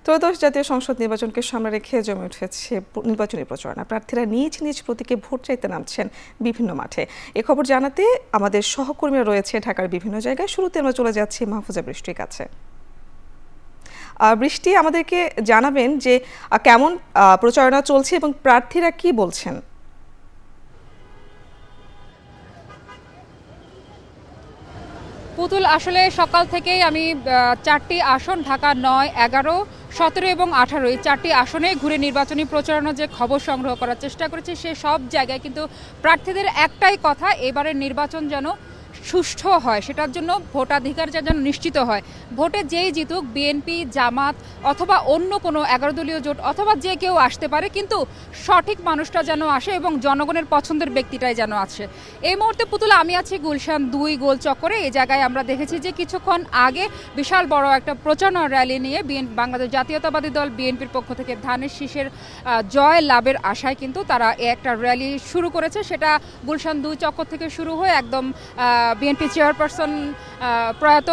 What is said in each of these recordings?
ত্রয়োদশ জাতীয় সংসদ নির্বাচনকে সামনে রেখে জমে উঠেছে নির্বাচনী প্রচারণা। প্রার্থীরা নিজ নিজ প্রতীকে ভোট চাইতে নামছেন বিভিন্ন মাঠে। এ খবর জানাতে আমাদের সহকর্মীরা রয়েছে ঢাকার বিভিন্ন জায়গায়। শুরুতে আমরা চলে যাচ্ছি মাহফুজা বৃষ্টির কাছে। বৃষ্টি, আমাদেরকে জানাবেন যে কেমন প্রচারণা চলছে এবং প্রার্থীরা কি বলছেন। পুতুল, আসলে সকাল থেকেই আমি 4টি আসন ঢাকা 9, 11, 17 এবং 18 এই 4টি আসনে ঘুরে নির্বাচনী প্রচারণা যে খবর সংগ্রহ করার চেষ্টা করেছি, সে সব জায়গায় কিন্তু প্রার্থীদের একটাই কথা, এবারের নির্বাচন যেন সুষ্ঠু হয়, সেটার জন্য ভোটাধিকার যেন নিশ্চিত হয়। ভোটে যেই জিতুক, বিএনপি, জামাত অথবা অন্য কোনো 11 দলীয় জোট অথবা যে কেউ আসতে পারে, কিন্তু সঠিক মানুষটা যেন আসে এবং জনগণের পছন্দের ব্যক্তিটাই যেন আসে। এই মুহূর্তে পুতুল, আমি আছি গুলশান 2 গোল চক্করে। এই জায়গায় আমরা দেখেছি যে কিছুক্ষণ আগে বিশাল বড় একটা প্রচারণা র্যালি নিয়ে বাংলাদেশ জাতীয়তাবাদী দল বিএনপির পক্ষ থেকে ধানের শীষের জয় লাভের আশায় কিন্তু তারা একটা র্যালি শুরু করেছে। সেটা গুলশান 2 চক্কর থেকে শুরু হয়ে একদম বিএনপি চেয়ারপারসন প্রয়াত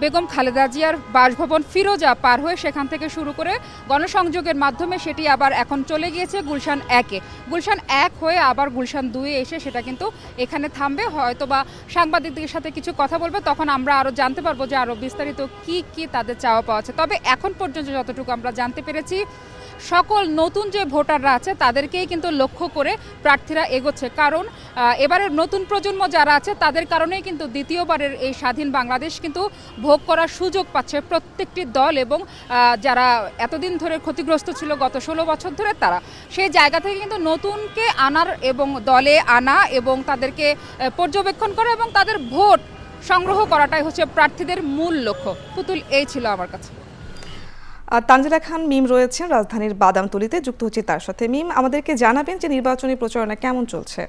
বেগম খালেদা জিয়ার বাসভবন ফিরোজা পার হয়ে সেখান থেকে শুরু করে গণসংযোগের মাধ্যমে সেটি আবার এখন চলে গিয়েছে গুলশান 1-এ। গুলশান 1 হয়ে আবার গুলশান 2-এ এসে সেটা কিন্তু এখানে থামবে, হয়তো বা সাংবাদিকদের সাথে কিছু কথা বলবে, তখন আমরা আরও জানতে পারবো যে আরও বিস্তারিত কি তাদের চাওয়া পাওয়া আছে। তবে এখন পর্যন্ত যতটুকু আমরা জানতে পেরেছি, সকল নতুন যে ভোটাররা আছে তাদেরকেই কিন্তু লক্ষ্য করে প্রার্থীরা এগোচ্ছে। কারণ এবারের নতুন প্রজন্ম যারা আছে তাদের কারণেই কিন্তু দ্বিতীয়বারের এই স্বাধীন বাংলাদেশ কিন্তু ভোগ করার সুযোগ পাচ্ছে প্রত্যেকটি দল, এবং যারা এতদিন ধরে ক্ষতিগ্রস্ত ছিল গত 16 বছর ধরে, তারা সেই জায়গা থেকে কিন্তু নতুনকে আনার এবং দলে আনা এবং তাদেরকে পর্যবেক্ষণ করা এবং তাদের ভোট সংগ্রহ করাটাই হচ্ছে প্রার্থীদের মূল লক্ষ্য। পুতুল, এই ছিল আমার কাছে। তানজিলা খান মিম রয়েছেন রাজধানীর বাদামতলীতে, যুক্ত হচ্ছে তার সাথে। মিম, আমাদেরকে জানাবেন যে নির্বাচনী প্রচারণা কেমন চলছে।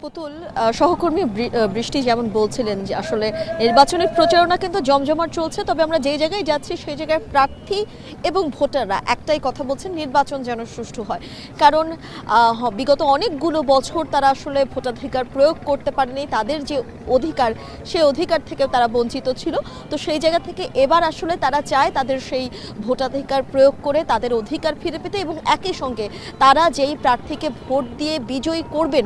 পুতুল, সহকর্মী বৃষ্টি যেমন বলছিলেন যে আসলে নির্বাচনের প্রচারণা কিন্তু জমজমাট চলছে, তবে আমরা যেই জায়গায় যাচ্ছি সেই জায়গায় প্রার্থী এবং ভোটাররা একটাই কথা বলছেন, নির্বাচন যেন সুষ্ঠু হয়। কারণ বিগত অনেকগুলো বছর তারা আসলে ভোটাধিকার প্রয়োগ করতে পারেনি, তাদের যে অধিকার সেই অধিকার থেকেও তারা বঞ্চিত ছিল। তো সেই জায়গা থেকে এবার আসলে তারা চায় তাদের সেই ভোটাধিকার প্রয়োগ করে তাদের অধিকার ফিরে পেতে, এবং একই সঙ্গে তারা যেই প্রার্থীকে ভোট দিয়ে বিজয়ী করবেন,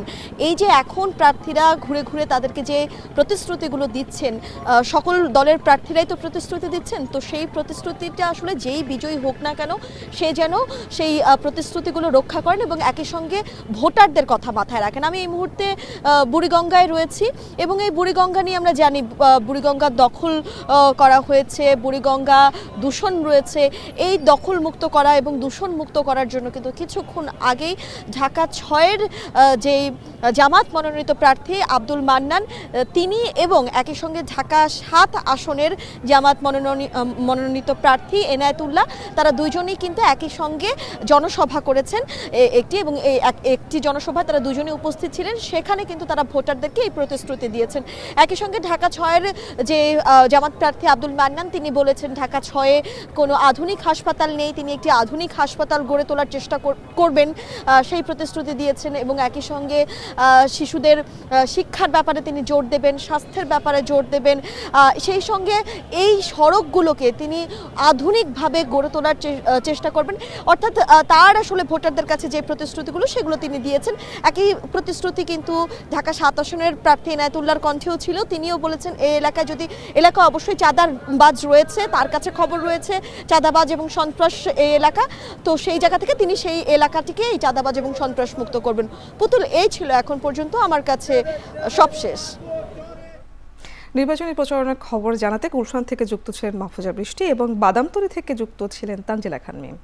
এই যে এখন প্রার্থীরা ঘুরে ঘুরে তাদেরকে যে প্রতিশ্রুতিগুলো দিচ্ছেন, সকল দলের প্রার্থীরাই তো প্রতিশ্রুতি দিচ্ছেন, তো সেই প্রতিশ্রুতিটা আসলে যেই বিজয়ী হোক না কেন সে যেন সেই প্রতিশ্রুতিগুলো রক্ষা করেন এবং একই সঙ্গে ভোটারদের কথা মাথায় রাখেন। আমি এই মুহূর্তে বুড়িগঙ্গায় রয়েছি এবং এই বুড়িগঙ্গা নিয়ে আমরা জানি বুড়িগঙ্গা দখল করা হয়েছে, বুড়িগঙ্গা দূষণ রয়েছে। এই দখল মুক্ত করা এবং দূষণ মুক্ত করার জন্য কিন্তু কিছুক্ষণ আগেই ঢাকা 6-এর যেই জামাত মনোনীত প্রার্থী আব্দুল মান্নান, তিনি এবং একই সঙ্গে ঢাকা 7 আসনের জামাত মনোনীত প্রার্থী এনায়েতুল্লাহ, তারা দুইজনেই কিন্তু একই সঙ্গে জনসভা করেছেন একটি, এবং এই একটি জনসভায় তারা দুজনেই উপস্থিত ছিলেন। সেখানে কিন্তু তারা ভোটারদেরকে এই প্রতিশ্রুতি দিয়েছেন। একই সঙ্গে ঢাকা 6-এর যে জামাত প্রার্থী আব্দুল মান্নান, তিনি বলেছেন ঢাকা 6-এ কোনো আধুনিক হাসপাতাল নেই, তিনি একটি আধুনিক হাসপাতাল গড়ে তোলার চেষ্টা করবেন, সেই প্রতিশ্রুতি দিয়েছেন। এবং একই সঙ্গে শিশুদের শিক্ষার ব্যাপারে তিনি জোর দেবেন, স্বাস্থ্যের ব্যাপারে জোর দেবেন, সেই সঙ্গে এই সড়কগুলোকে তিনি আধুনিকভাবে গড়ে তোলার চেষ্টা করবেন। অর্থাৎ তার আসলে ভোটারদের কাছে যে প্রতিশ্রুতিগুলো সেগুলো তিনি দিয়েছেন। একই প্রতিশ্রুতি কিন্তু ঢাকা 7 আসনের প্রার্থী এনায়েতুল্লাহর কণ্ঠেও ছিল। তিনিও বলেছেন এই এলাকায় যদি এলাকা অবশ্যই চাঁদাবাজ রয়েছে, তার কাছে খবর রয়েছে চাঁদাবাজ এবং সন্ত্রাস এই এলাকা, তো সেই জায়গা থেকে তিনি সেই এলাকাটিকে এই চাঁদাবাজ এবং সন্ত্রাস মুক্ত করবেন। পুতুল, এই ছিল এখন পর্যন্ত আমার কাছে সবশেষ। নির্বাচনী প্রচারণার খবর জানাতে গুলশান থেকে যুক্ত ছিলেন মাহফুজা বৃষ্টি এবং বাদামতলী থেকে যুক্ত ছিলেন তানজিলা খান মিম।